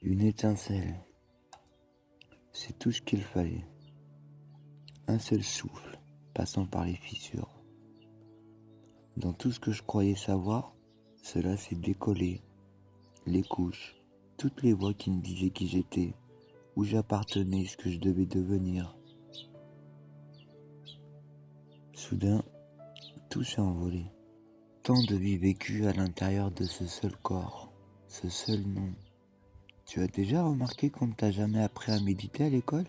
Une étincelle, c'est tout ce qu'il fallait. Un seul souffle, passant par les fissures. Dans tout ce que je croyais savoir, cela s'est décollé. Les couches, toutes les voix qui me disaient qui j'étais, où j'appartenais, ce que je devais devenir. Soudain, tout s'est envolé. Tant de vie vécue à l'intérieur de ce seul corps, ce seul nom. Tu as déjà remarqué qu'on ne t'a jamais appris à méditer à l'école?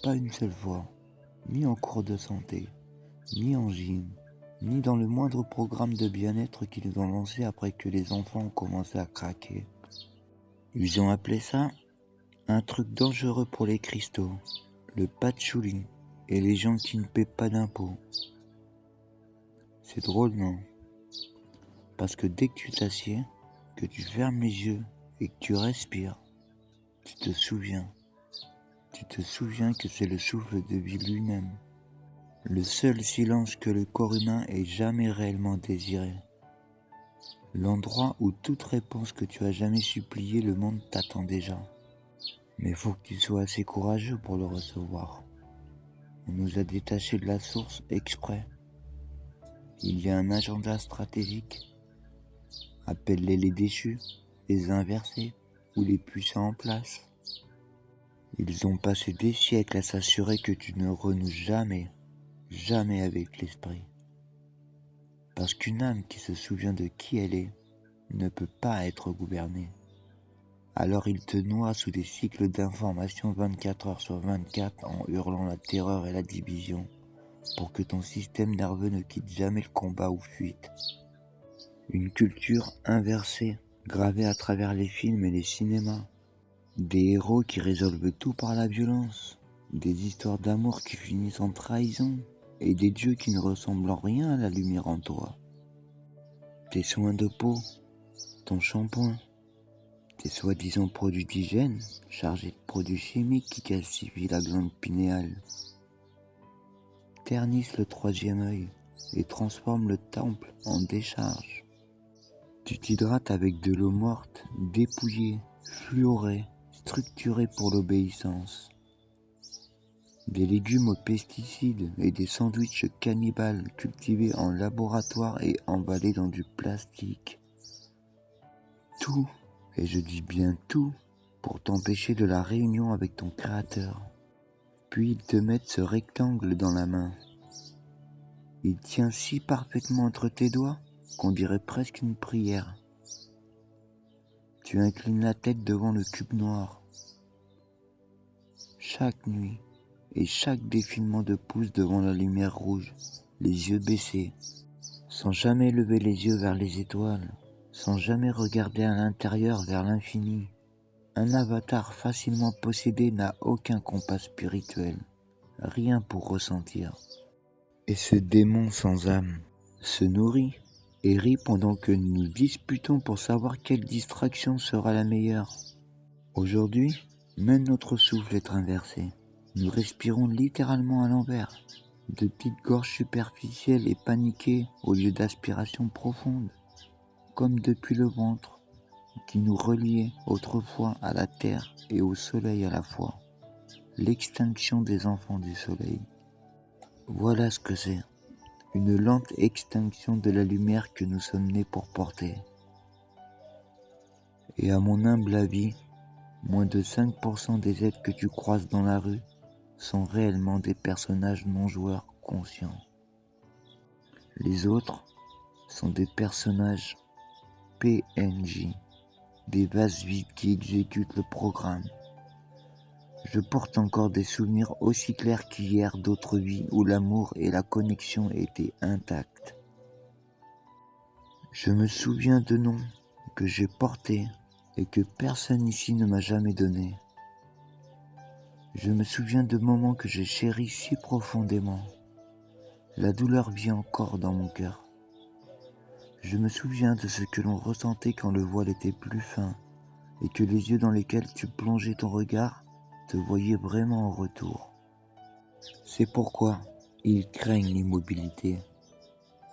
Pas une seule fois, ni en cours de santé, ni en gym, ni dans le moindre programme de bien-être qu'ils ont lancé après que les enfants ont commencé à craquer. Ils ont appelé ça un truc dangereux pour les cristaux, le patchouli et les gens qui ne paient pas d'impôts. C'est drôle, non? Parce que dès que tu t'assieds, que tu fermes les yeux et que tu respires, tu te souviens que c'est le souffle de vie lui-même, le seul silence que le corps humain ait jamais réellement désiré. L'endroit où toute réponse que tu as jamais suppliée, le monde t'attend déjà. Mais faut que tu sois assez courageux pour le recevoir. On nous a détachés de la source exprès. Il y a un agenda stratégique. Appelle-les les déchus, les inversés ou les puissants en place. Ils ont passé des siècles à s'assurer que tu ne renoues jamais avec l'esprit. Parce qu'une âme qui se souvient de qui elle est ne peut pas être gouvernée. Alors ils te noient sous des cycles d'information 24 heures sur 24 en hurlant la terreur et la division pour que ton système nerveux ne quitte jamais le combat ou fuite. Une culture inversée, gravée à travers les films et les cinémas. Des héros qui résolvent tout par la violence, des histoires d'amour qui finissent en trahison, et des dieux qui ne ressemblent en rien à la lumière en toi. Tes soins de peau, ton shampoing, tes soi-disant produits d'hygiène chargés de produits chimiques qui calcifient la glande pinéale, ternissent le troisième œil et transforment le temple en décharge. Tu t'hydrates avec de l'eau morte, dépouillée, fluorée, structurée pour l'obéissance. Des légumes aux pesticides et des sandwichs cannibales cultivés en laboratoire et emballés dans du plastique. Tout, et je dis bien tout, pour t'empêcher de la réunion avec ton créateur. Puis ils te mettent ce rectangle dans la main. Il tient si parfaitement entre tes doigts qu'on dirait presque une prière. Tu inclines la tête devant le cube noir. Chaque nuit, et chaque défilement de pouce devant la lumière rouge, les yeux baissés, sans jamais lever les yeux vers les étoiles, sans jamais regarder à l'intérieur vers l'infini. Un avatar facilement possédé n'a aucun compas spirituel, rien pour ressentir. Et ce démon sans âme se nourrit et rit pendant que nous nous disputons pour savoir quelle distraction sera la meilleure. Aujourd'hui, même notre souffle est inversé. Nous respirons littéralement à l'envers, de petites gorges superficielles et paniquées au lieu d'aspiration profonde, comme depuis le ventre, qui nous reliait autrefois à la terre et au soleil à la fois. L'extinction des enfants du soleil. Voilà ce que c'est, une lente extinction de la lumière que nous sommes nés pour porter. Et à mon humble avis, moins de 5% des êtres que tu croises dans la rue sont réellement des personnages non-joueurs conscients. Les autres sont des personnages PNJ, des vases vides qui exécutent le programme. Je porte encore des souvenirs aussi clairs qu'hier d'autres vies où l'amour et la connexion étaient intacts. Je me souviens de noms que j'ai portés et que personne ici ne m'a jamais donnés. Je me souviens de moments que j'ai chéris si profondément. La douleur vit encore dans mon cœur. Je me souviens de ce que l'on ressentait quand le voile était plus fin et que les yeux dans lesquels tu plongeais ton regard te voyaient vraiment en retour. C'est pourquoi ils craignent l'immobilité.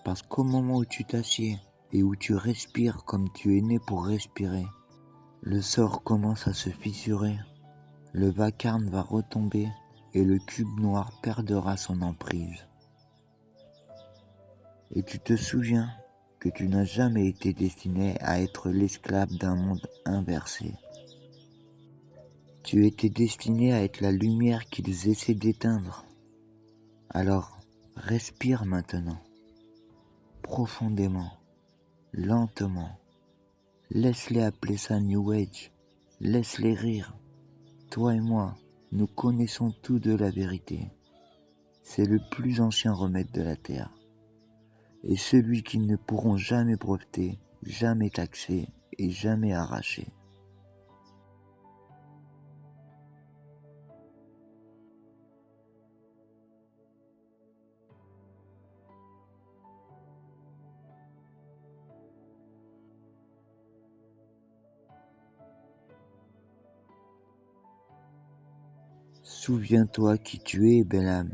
Parce qu'au moment où tu t'assieds et où tu respires comme tu es né pour respirer, Le sort commence à se fissurer, le vacarme va retomber et le cube noir perdra son emprise. Et tu te souviens que tu n'as jamais été destiné à être l'esclave d'un monde inversé. Tu étais destiné à être la lumière qu'ils essaient d'éteindre. Alors, respire maintenant, profondément, lentement. Laisse-les appeler ça New Age, laisse-les rire. Toi et moi, nous connaissons tout de la vérité. C'est le plus ancien remède de la Terre. Et celui qu'ils ne pourront jamais breveter, jamais taxer et jamais arracher. Souviens-toi qui tu es, belle âme.